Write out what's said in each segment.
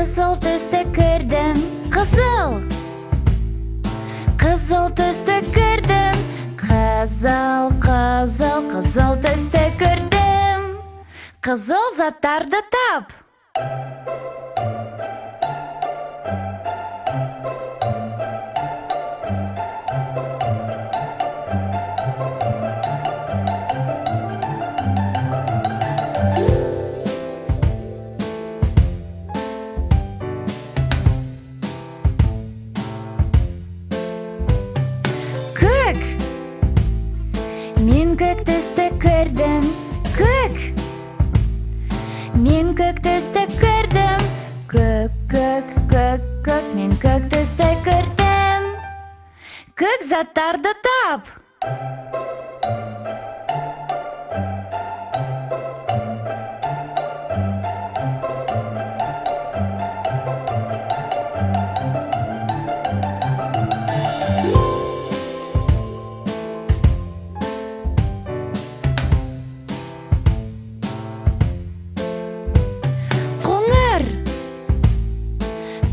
Қызыл түсті көрдім, қызыл. Қызыл түсті көрдім, қызыл, қызыл, қызыл түсті көрдім. Қызыл заттарды тап. Мен көк түсті көрдім, көк. Мен көк түсті көрдім, көк, көк, көк, көк. Мен көк түсті көрдім. Көк заттарды тап.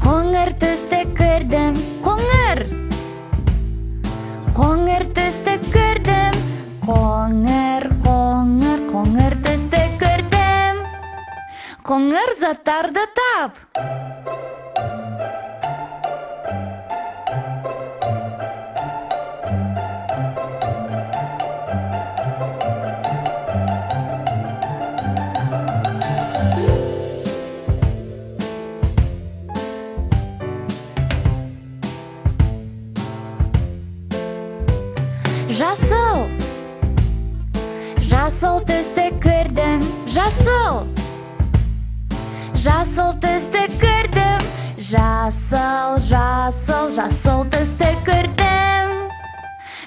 Қоңыр түсті көрдім, қоңыр. Қоңыр түсті көрдім, қоңыр, қоңыр, қоңыр түсті көрдім. Қоңыр заттарды тап. Жасыл. Жасыл түсті көрдім, жасыл. Жасыл түсті көрдім, жасыл, жасыл, жасыл түсті көрдім.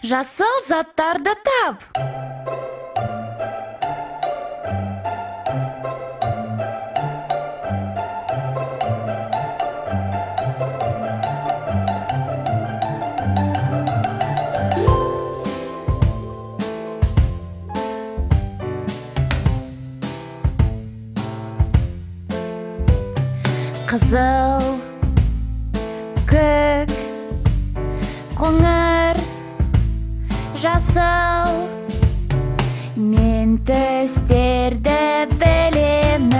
Жасыл заттарды тап. Қызыл, көк, қоңыр, жасыл. Мен түстерді білем.